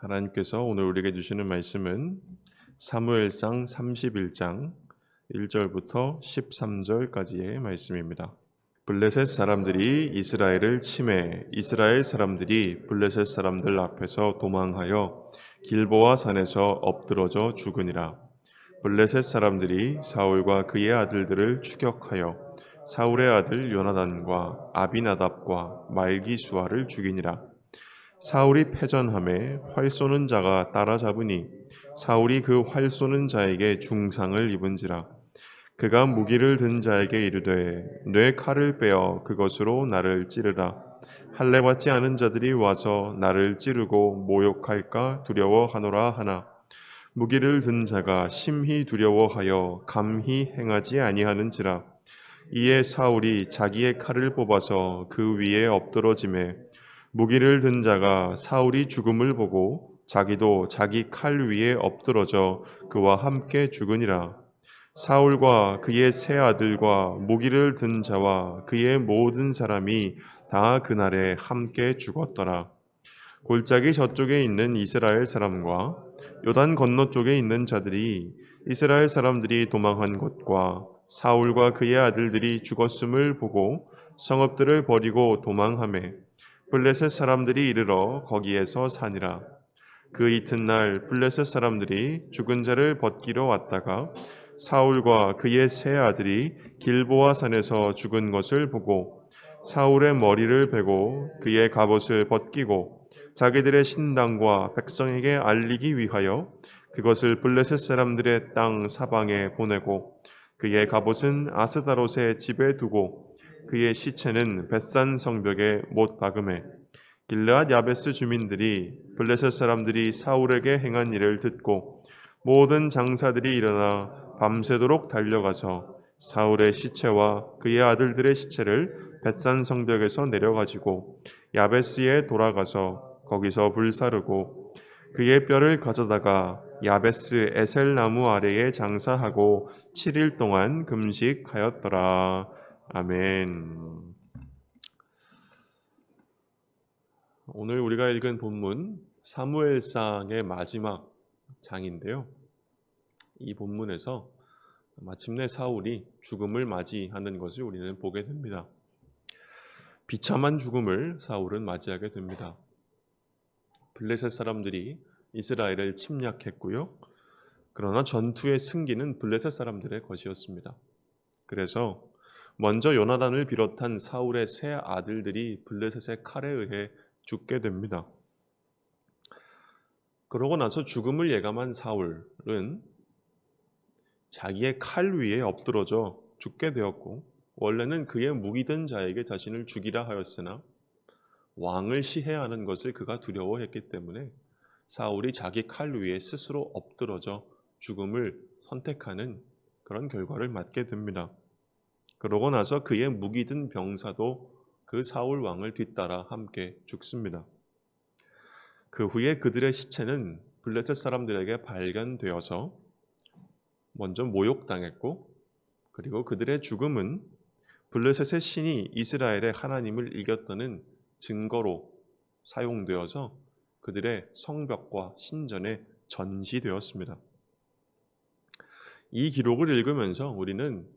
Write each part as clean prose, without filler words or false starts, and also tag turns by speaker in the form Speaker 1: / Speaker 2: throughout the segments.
Speaker 1: 하나님께서 오늘 우리에게 주시는 말씀은 사무엘상 31장 1절부터 13절까지의 말씀입니다. 블레셋 사람들이 이스라엘을 침해 이스라엘 사람들이 블레셋 사람들 앞에서 도망하여 길보아 산에서 엎드러져 죽으니라. 블레셋 사람들이 사울과 그의 아들들을 추격하여 사울의 아들 요나단과 아비나답과 말기수아를 죽이니라. 사울이 패전함에 활 쏘는 자가 따라잡으니 사울이 그 활 쏘는 자에게 중상을 입은지라. 그가 무기를 든 자에게 이르되 내 칼을 빼어 그것으로 나를 찌르라. 할례 받지 않은 자들이 와서 나를 찌르고 모욕할까 두려워하노라 하나 무기를 든 자가 심히 두려워하여 감히 행하지 아니하는지라. 이에 사울이 자기의 칼을 뽑아서 그 위에 엎드러지매 무기를 든 자가 사울이 죽음을 보고 자기도 자기 칼 위에 엎드러져 그와 함께 죽으니라. 사울과 그의 세 아들과 무기를 든 자와 그의 모든 사람이 다 그날에 함께 죽었더라. 골짜기 저쪽에 있는 이스라엘 사람과 요단 건너 쪽에 있는 자들이 이스라엘 사람들이 도망한 곳과 사울과 그의 아들들이 죽었음을 보고 성읍들을 버리고 도망하매 블레셋 사람들이 이르러 거기에서 사니라. 그 이튿날 블레셋 사람들이 죽은 자를 벗기러 왔다가 사울과 그의 세 아들이 길보아 산에서 죽은 것을 보고 사울의 머리를 베고 그의 갑옷을 벗기고 자기들의 신당과 백성에게 알리기 위하여 그것을 블레셋 사람들의 땅 사방에 보내고 그의 갑옷은 아스다롯의 집에 두고 그의 시체는 벳산 성벽에 못 박음에 길르앗 야베스 주민들이 블레셋 사람들이 사울에게 행한 일을 듣고 모든 장사들이 일어나 밤새도록 달려가서 사울의 시체와 그의 아들들의 시체를 벳산 성벽에서 내려가지고 야베스에 돌아가서 거기서 불사르고 그의 뼈를 가져다가 야베스 에셀 나무 아래에 장사하고 7일 동안 금식하였더라. 아멘. 오늘 우리가 읽은 본문 사무엘상의 마지막 장인데요. 이 본문에서 마침내 사울이 죽음을 맞이하는 것을 우리는 보게 됩니다. 비참한 죽음을 사울은 맞이하게 됩니다. 블레셋 사람들이 이스라엘을 침략했고요. 그러나 전투의 승기는 블레셋 사람들의 것이었습니다. 그래서 먼저 요나단을 비롯한 사울의 세 아들들이 블레셋의 칼에 의해 죽게 됩니다. 그러고 나서 죽음을 예감한 사울은 자기의 칼 위에 엎드러져 죽게 되었고 원래는 그의 무기든 자에게 자신을 죽이라 하였으나 왕을 시해하는 것을 그가 두려워했기 때문에 사울이 자기 칼 위에 스스로 엎드러져 죽음을 선택하는 그런 결과를 맞게 됩니다. 그러고 나서 그의 무기든 병사도 그 사울 왕을 뒤따라 함께 죽습니다. 그 후에 그들의 시체는 블레셋 사람들에게 발견되어서 먼저 모욕당했고 그리고 그들의 죽음은 블레셋의 신이 이스라엘의 하나님을 이겼다는 증거로 사용되어서 그들의 성벽과 신전에 전시되었습니다. 이 기록을 읽으면서 우리는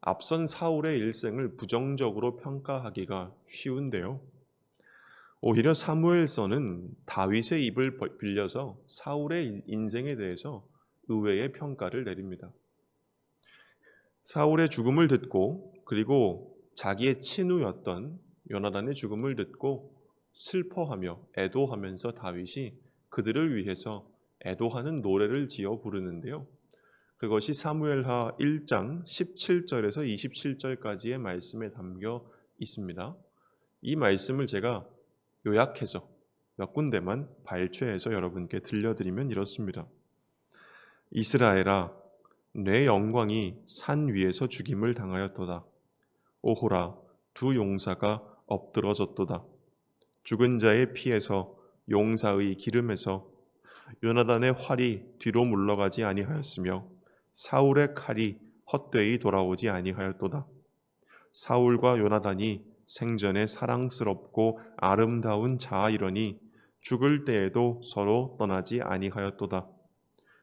Speaker 1: 앞선 사울의 일생을 부정적으로 평가하기가 쉬운데요. 오히려 사무엘서는 다윗의 입을 빌려서 사울의 인생에 대해서 의외의 평가를 내립니다. 사울의 죽음을 듣고 그리고 자기의 친우였던 요나단의 죽음을 듣고 슬퍼하며 애도하면서 다윗이 그들을 위해서 애도하는 노래를 지어 부르는데요. 그것이 사무엘하 1장 17절에서 27절까지의 말씀에 담겨 있습니다. 이 말씀을 제가 요약해서 몇 군데만 발췌해서 여러분께 들려드리면 이렇습니다. 이스라엘아, 내 영광이 산 위에서 죽임을 당하였도다. 오호라, 두 용사가 엎드러졌도다. 죽은 자의 피에서 용사의 기름에서 요나단의 활이 뒤로 물러가지 아니하였으며 사울의 칼이 헛되이 돌아오지 아니하였도다. 사울과 요나단이 생전에 사랑스럽고 아름다운 자이러니 죽을 때에도 서로 떠나지 아니하였도다.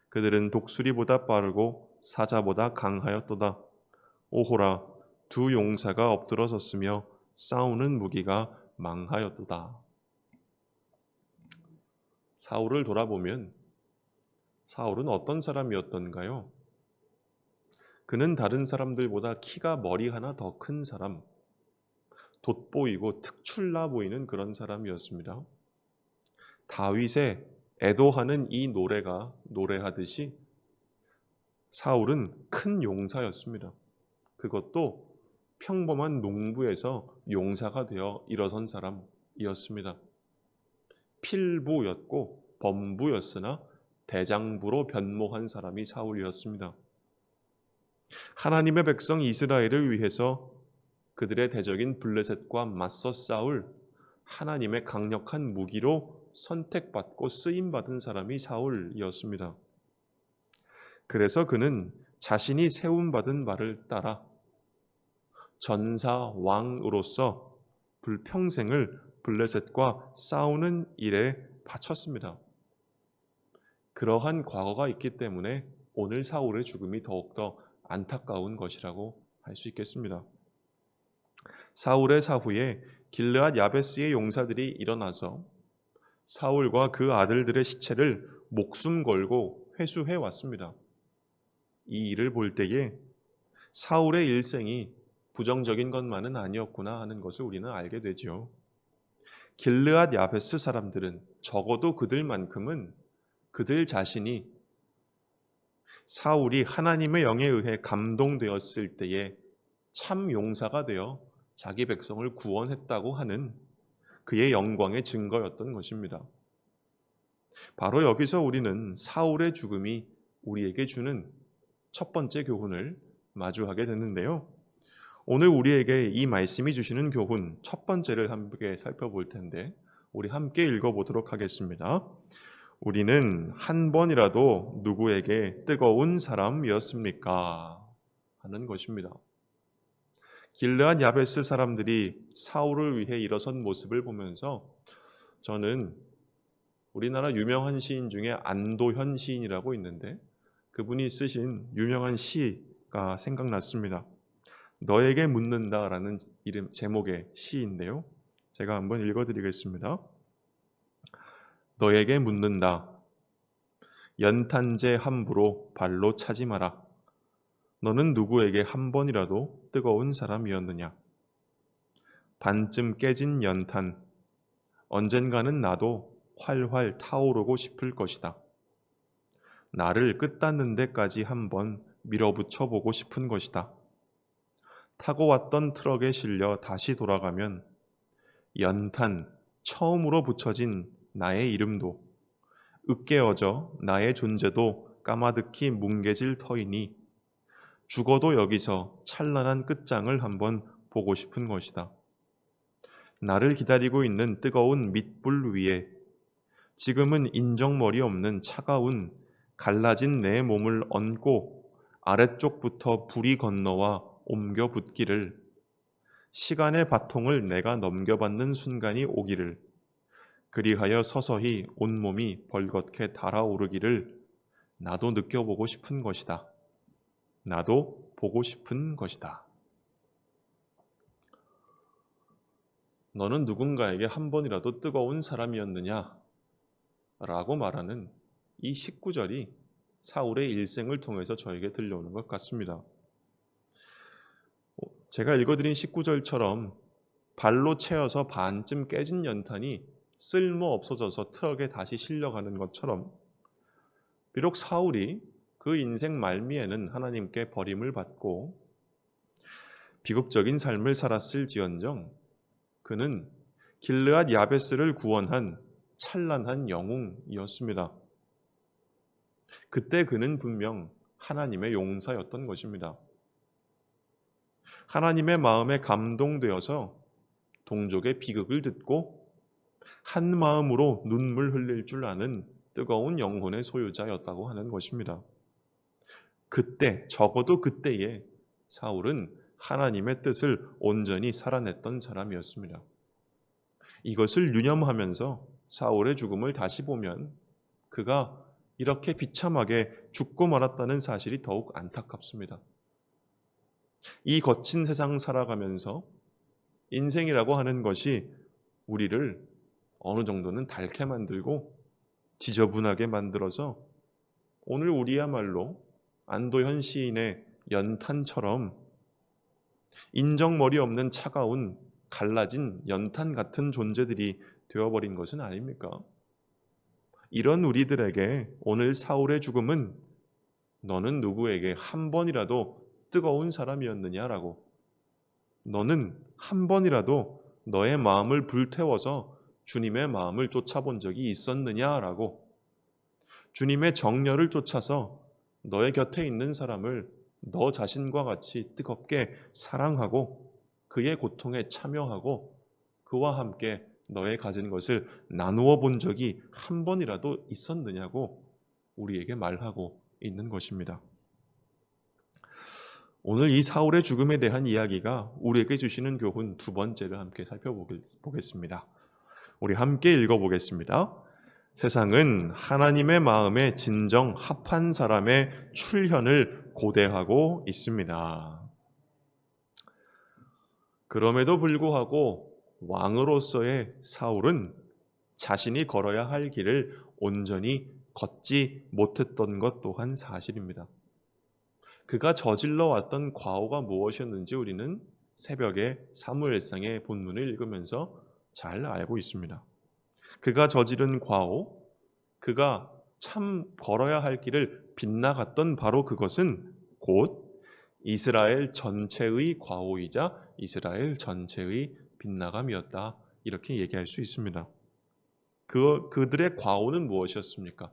Speaker 1: 그들은 독수리보다 빠르고 사자보다 강하였도다. 오호라, 두 용사가 엎드러섰으며 싸우는 무기가 망하였도다. 사울을 돌아보면 사울은 어떤 사람이었던가요? 그는 다른 사람들보다 키가 머리 하나 더 큰 사람, 돋보이고 특출나 보이는 그런 사람이었습니다. 다윗의 애도하는 이 노래가 노래하듯이 사울은 큰 용사였습니다. 그것도 평범한 농부에서 용사가 되어 일어선 사람이었습니다. 필부였고 범부였으나 대장부로 변모한 사람이 사울이었습니다. 하나님의 백성 이스라엘을 위해서 그들의 대적인 블레셋과 맞서 싸울 하나님의 강력한 무기로 선택받고 쓰임받은 사람이 사울이었습니다. 그래서 그는 자신이 세움받은 바를 따라 전사 왕으로서 평생을 블레셋과 싸우는 일에 바쳤습니다. 그러한 과거가 있기 때문에 오늘 사울의 죽음이 더욱더 안타까운 것이라고 할 수 있겠습니다. 사울의 사후에 길르앗 야베스의 용사들이 일어나서 사울과 그 아들들의 시체를 목숨 걸고 회수해 왔습니다. 이 일을 볼 때에 사울의 일생이 부정적인 것만은 아니었구나 하는 것을 우리는 알게 되죠. 길르앗 야베스 사람들은 적어도 그들만큼은 그들 자신이 사울이 하나님의 영에 의해 감동되었을 때에 참 용사가 되어 자기 백성을 구원했다고 하는 그의 영광의 증거였던 것입니다. 바로 여기서 우리는 사울의 죽음이 우리에게 주는 첫 번째 교훈을 마주하게 되는데요. 오늘 우리에게 이 말씀이 주시는 교훈 첫 번째를 함께 살펴볼 텐데 우리 함께 읽어보도록 하겠습니다. 우리는 한 번이라도 누구에게 뜨거운 사람이었습니까? 하는 것입니다. 길르앗 야베스 사람들이 사울을 위해 일어선 모습을 보면서 저는 우리나라 유명한 시인 중에 안도현 시인이라고 있는데 그분이 쓰신 유명한 시가 생각났습니다. 너에게 묻는다라는 제목의 시인데요. 제가 한번 읽어드리겠습니다. 너에게 묻는다. 연탄재 함부로 발로 차지 마라. 너는 누구에게 한 번이라도 뜨거운 사람이었느냐? 반쯤 깨진 연탄. 언젠가는 나도 활활 타오르고 싶을 것이다. 나를 끝닿는 데까지 한번 밀어붙여 보고 싶은 것이다. 타고 왔던 트럭에 실려 다시 돌아가면 연탄 처음으로 붙여진 나의 이름도 으깨어져 나의 존재도 까마득히 뭉개질 터이니 죽어도 여기서 찬란한 끝장을 한번 보고 싶은 것이다. 나를 기다리고 있는 뜨거운 밑불 위에 지금은 인정머리 없는 차가운 갈라진 내 몸을 얹고 아래쪽부터 불이 건너와 옮겨 붙기를 시간의 바통을 내가 넘겨받는 순간이 오기를 그리하여 서서히 온몸이 벌겋게 달아오르기를 나도 느껴보고 싶은 것이다. 나도 보고 싶은 것이다. 너는 누군가에게 한 번이라도 뜨거운 사람이었느냐? 라고 말하는 이 19절이 사울의 일생을 통해서 저에게 들려오는 것 같습니다. 제가 읽어드린 19절처럼 발로 채워서 반쯤 깨진 연탄이 쓸모 없어져서 트럭에 다시 실려가는 것처럼 비록 사울이 그 인생 말미에는 하나님께 버림을 받고 비극적인 삶을 살았을지언정 그는 길르앗 야베스를 구원한 찬란한 영웅이었습니다. 그때 그는 분명 하나님의 용사였던 것입니다. 하나님의 마음에 감동되어서 동족의 비극을 듣고 한 마음으로 눈물 흘릴 줄 아는 뜨거운 영혼의 소유자였다고 하는 것입니다. 그때, 적어도 그때에 사울은 하나님의 뜻을 온전히 살아냈던 사람이었습니다. 이것을 유념하면서 사울의 죽음을 다시 보면 그가 이렇게 비참하게 죽고 말았다는 사실이 더욱 안타깝습니다. 이 거친 세상 살아가면서 인생이라고 하는 것이 우리를 어느 정도는 닳게 만들고 지저분하게 만들어서 오늘 우리야말로 안도현 시인의 연탄처럼 인정머리 없는 차가운 갈라진 연탄 같은 존재들이 되어버린 것은 아닙니까? 이런 우리들에게 오늘 사울의 죽음은 너는 누구에게 한 번이라도 뜨거운 사람이었느냐라고, 너는 한 번이라도 너의 마음을 불태워서 주님의 마음을 쫓아본 적이 있었느냐라고, 주님의 정열을 쫓아서 너의 곁에 있는 사람을 너 자신과 같이 뜨겁게 사랑하고 그의 고통에 참여하고 그와 함께 너의 가진 것을 나누어 본 적이 한 번이라도 있었느냐고 우리에게 말하고 있는 것입니다. 오늘 이 사울의 죽음에 대한 이야기가 우리에게 주시는 교훈 두 번째를 함께 살펴보겠습니다. 우리 함께 읽어보겠습니다. 세상은 하나님의 마음에 진정 합한 사람의 출현을 고대하고 있습니다. 그럼에도 불구하고 왕으로서의 사울은 자신이 걸어야 할 길을 온전히 걷지 못했던 것 또한 사실입니다. 그가 저질러 왔던 과오가 무엇이었는지 우리는 새벽에 사무엘상의 본문을 읽으면서 잘 알고 있습니다. 그가 저지른 과오, 그가 참 걸어야 할 길을 빗나갔던 바로 그것은 곧 이스라엘 전체의 과오이자 이스라엘 전체의 빗나감이었다. 이렇게 얘기할 수 있습니다. 그들의 과오는 무엇이었습니까?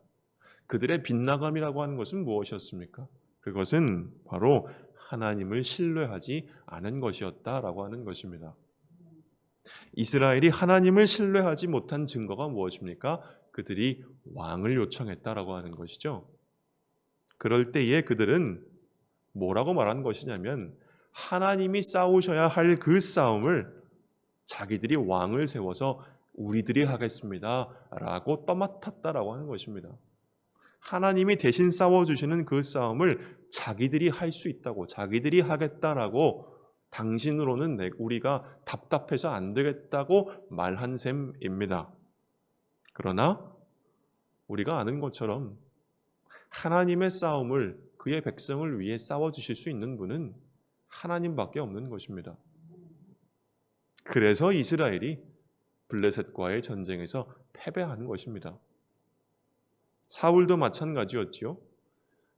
Speaker 1: 그들의 빗나감이라고 하는 것은 무엇이었습니까? 그것은 바로 하나님을 신뢰하지 않은 것이었다라고 하는 것입니다. 이스라엘이 하나님을 신뢰하지 못한 증거가 무엇입니까? 그들이 왕을 요청했다라고 하는 것이죠. 그럴 때에 그들은 뭐라고 말한 것이냐면 하나님이 싸우셔야 할 그 싸움을 자기들이 왕을 세워서 우리들이 하겠습니다 라고 떠맡았다라고 하는 것입니다. 하나님이 대신 싸워주시는 그 싸움을 자기들이 할 수 있다고, 자기들이 하겠다라고 당신으로는 우리가 답답해서 안 되겠다고 말한 셈입니다. 그러나 우리가 아는 것처럼 하나님의 싸움을 그의 백성을 위해 싸워주실 수 있는 분은 하나님밖에 없는 것입니다. 그래서 이스라엘이 블레셋과의 전쟁에서 패배한 것입니다. 사울도 마찬가지였지요.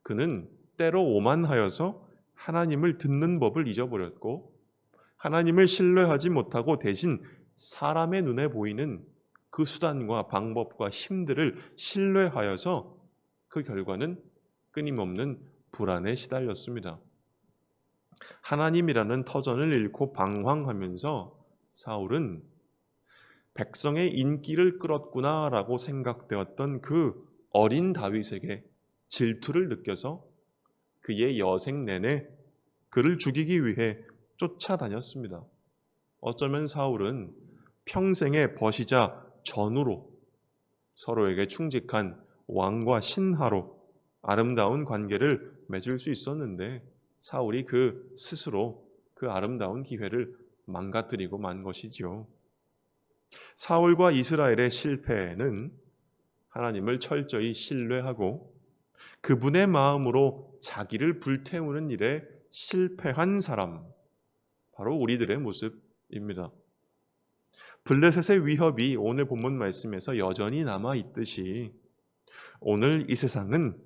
Speaker 1: 그는 때로 오만하여서 하나님을 듣는 법을 잊어버렸고 하나님을 신뢰하지 못하고 대신 사람의 눈에 보이는 그 수단과 방법과 힘들을 신뢰하여서 그 결과는 끊임없는 불안에 시달렸습니다. 하나님이라는 터전을 잃고 방황하면서 사울은 백성의 인기를 끌었구나라고 생각되었던 그 어린 다윗에게 질투를 느껴서 그의 여생 내내 그를 죽이기 위해 쫓아다녔습니다. 어쩌면 사울은 평생의 벗이자 전우로 서로에게 충직한 왕과 신하로 아름다운 관계를 맺을 수 있었는데 사울이 그 스스로 그 아름다운 기회를 망가뜨리고 만 것이지요. 사울과 이스라엘의 실패는 하나님을 철저히 신뢰하고 그분의 마음으로 자기를 불태우는 일에 실패한 사람, 바로 우리들의 모습입니다. 블레셋의 위협이 오늘 본문 말씀에서 여전히 남아있듯이 오늘 이 세상은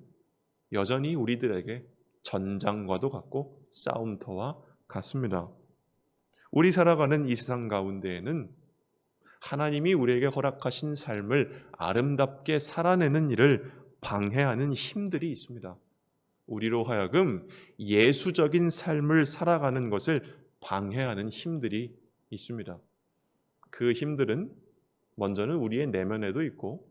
Speaker 1: 여전히 우리들에게 전장과도 같고 싸움터와 같습니다. 우리 살아가는 이 세상 가운데에는 하나님이 우리에게 허락하신 삶을 아름답게 살아내는 일을 방해하는 힘들이 있습니다. 우리로 하여금 예수적인 삶을 살아가는 것을 방해하는 힘들이 있습니다. 그 힘들은 먼저는 우리의 내면에도 있고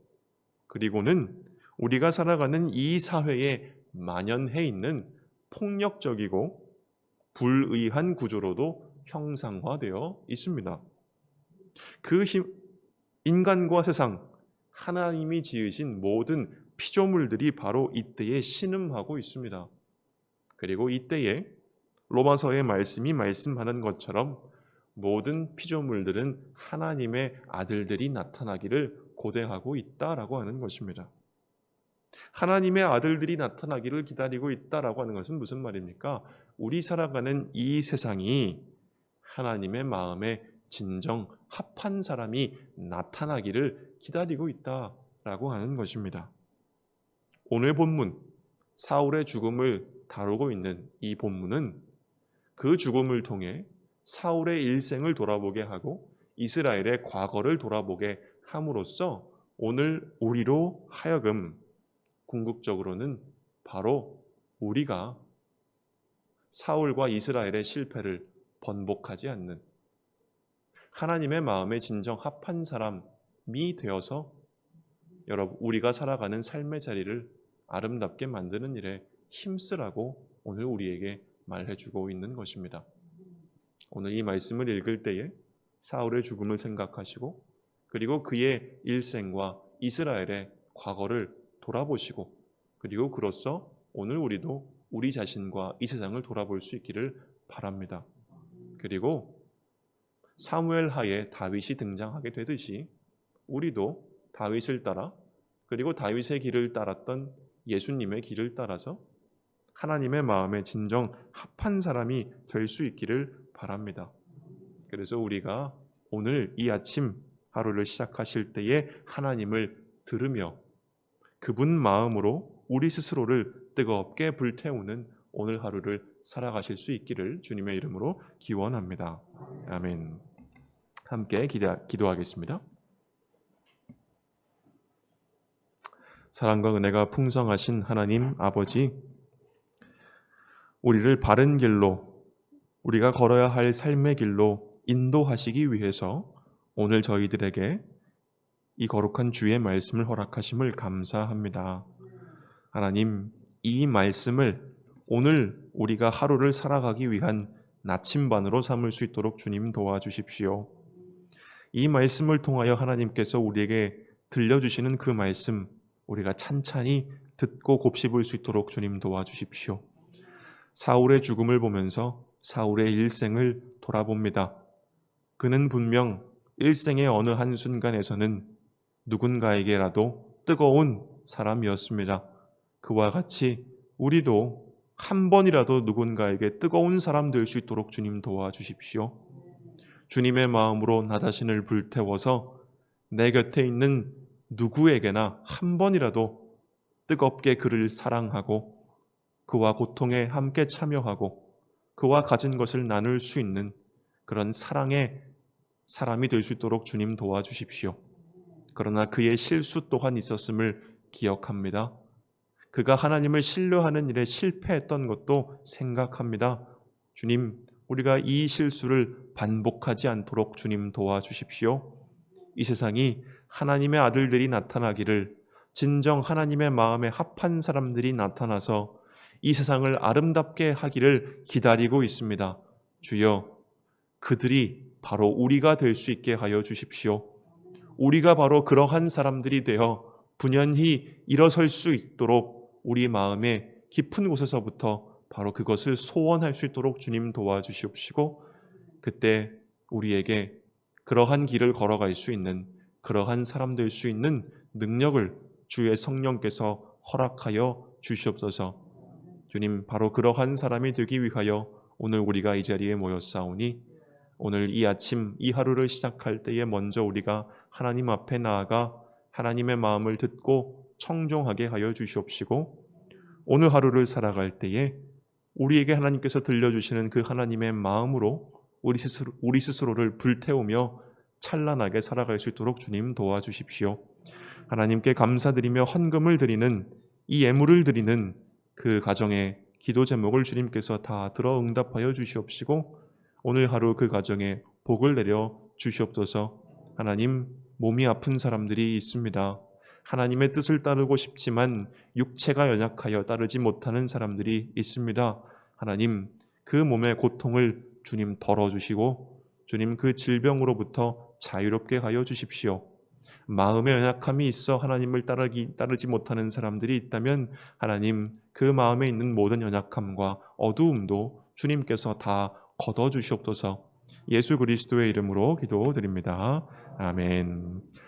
Speaker 1: 그리고는 우리가 살아가는 이 사회에 만연해 있는 폭력적이고 불의한 구조로도 형상화되어 있습니다. 그 인간과 세상, 하나님이 지으신 모든 피조물들이 바로 이때에 신음하고 있습니다. 그리고 이때에 로마서의 말씀이 말씀하는 것처럼 모든 피조물들은 하나님의 아들들이 나타나기를 고대하고 있다라고 하는 것입니다. 하나님의 아들들이 나타나기를 기다리고 있다라고 하는 것은 무슨 말입니까? 우리 살아가는 이 세상이 하나님의 마음에 진정 합한 사람이 나타나기를 기다리고 있다라고 하는 것입니다. 오늘 본문, 사울의 죽음을 다루고 있는 이 본문은 그 죽음을 통해 사울의 일생을 돌아보게 하고 이스라엘의 과거를 돌아보게 함으로써 오늘 우리로 하여금 궁극적으로는 바로 우리가 사울과 이스라엘의 실패를 번복하지 않는 하나님의 마음에 진정 합한 사람이 되어서 여러분 우리가 살아가는 삶의 자리를 아름답게 만드는 일에 힘쓰라고 오늘 우리에게 말해주고 있는 것입니다. 오늘 이 말씀을 읽을 때에 사울의 죽음을 생각하시고 그리고 그의 일생과 이스라엘의 과거를 돌아보시고 그리고 그로써 오늘 우리도 우리 자신과 이 세상을 돌아볼 수 있기를 바랍니다. 그리고 사무엘 하에 다윗이 등장하게 되듯이 우리도 다윗을 따라 그리고 다윗의 길을 따랐던 예수님의 길을 따라서 하나님의 마음에 진정 합한 사람이 될 수 있기를 바랍니다. 그래서 우리가 오늘 이 아침 하루를 시작하실 때에 하나님을 들으며 그분 마음으로 우리 스스로를 뜨겁게 불태우는 오늘 하루를 살아가실 수 있기를 주님의 이름으로 기원합니다. 아멘. 함께 기도하겠습니다. 사랑과 은혜가 풍성하신 하나님 아버지, 우리를 바른 길로 우리가 걸어야 할 삶의 길로 인도하시기 위해서 오늘 저희들에게 이 거룩한 주의 말씀을 허락하심을 감사합니다. 하나님, 이 말씀을 오늘 우리가 하루를 살아가기 위한 나침반으로 삼을 수 있도록 주님 도와주십시오. 이 말씀을 통하여 하나님께서 우리에게 들려주시는 그 말씀 우리가 찬찬히 듣고 곱씹을 수 있도록 주님 도와주십시오. 사울의 죽음을 보면서 사울의 일생을 돌아봅니다. 그는 분명 일생의 어느 한순간에서는 누군가에게라도 뜨거운 사람이었습니다. 그와 같이 우리도 한 번이라도 누군가에게 뜨거운 사람 될 수 있도록 주님 도와주십시오. 주님의 마음으로 나 자신을 불태워서 내 곁에 있는 누구에게나 한 번이라도 뜨겁게 그를 사랑하고 그와 고통에 함께 참여하고 그와 가진 것을 나눌 수 있는 그런 사랑의 사람이 될 수 있도록 주님 도와주십시오. 그러나 그의 실수 또한 있었음을 기억합니다. 그가 하나님을 신뢰하는 일에 실패했던 것도 생각합니다. 주님, 우리가 이 실수를 반복하지 않도록 주님 도와주십시오. 이 세상이 하나님의 아들들이 나타나기를 진정 하나님의 마음에 합한 사람들이 나타나서 이 세상을 아름답게 하기를 기다리고 있습니다. 주여, 그들이 바로 우리가 될 수 있게 하여 주십시오. 우리가 바로 그러한 사람들이 되어 분연히 일어설 수 있도록 우리 마음의 깊은 곳에서부터 바로 그것을 소원할 수 있도록 주님 도와주시옵시고 그때 우리에게 그러한 길을 걸어갈 수 있는 그러한 사람 될 수 있는 능력을 주의 성령께서 허락하여 주시옵소서. 주님, 바로 그러한 사람이 되기 위하여 오늘 우리가 이 자리에 모였사오니 오늘 이 아침 이 하루를 시작할 때에 먼저 우리가 하나님 앞에 나아가 하나님의 마음을 듣고 청종하게 하여 주시옵시고 오늘 하루를 살아갈 때에 우리에게 하나님께서 들려주시는 그 하나님의 마음으로 우리 스스로를 불태우며 찬란하게 살아갈 수 있도록 주님 도와주십시오. 하나님께 감사드리며 헌금을 드리는 이 예물을 드리는 그 가정의 기도 제목을 주님께서 다 들어 응답하여 주시옵시고 오늘 하루 그 가정에 복을 내려 주시옵소서. 하나님, 몸이 아픈 사람들이 있습니다. 하나님의 뜻을 따르고 싶지만 육체가 연약하여 따르지 못하는 사람들이 있습니다. 하나님, 그 몸의 고통을 주님 덜어주시고 주님 그 질병으로부터 자유롭게 하여 주십시오. 마음의 연약함이 있어 하나님을 따르지 못하는 사람들이 있다면 하나님 그 마음에 있는 모든 연약함과 어두움도 주님께서 다 걷어 주시옵소서. 예수 그리스도의 이름으로 기도드립니다. 아멘.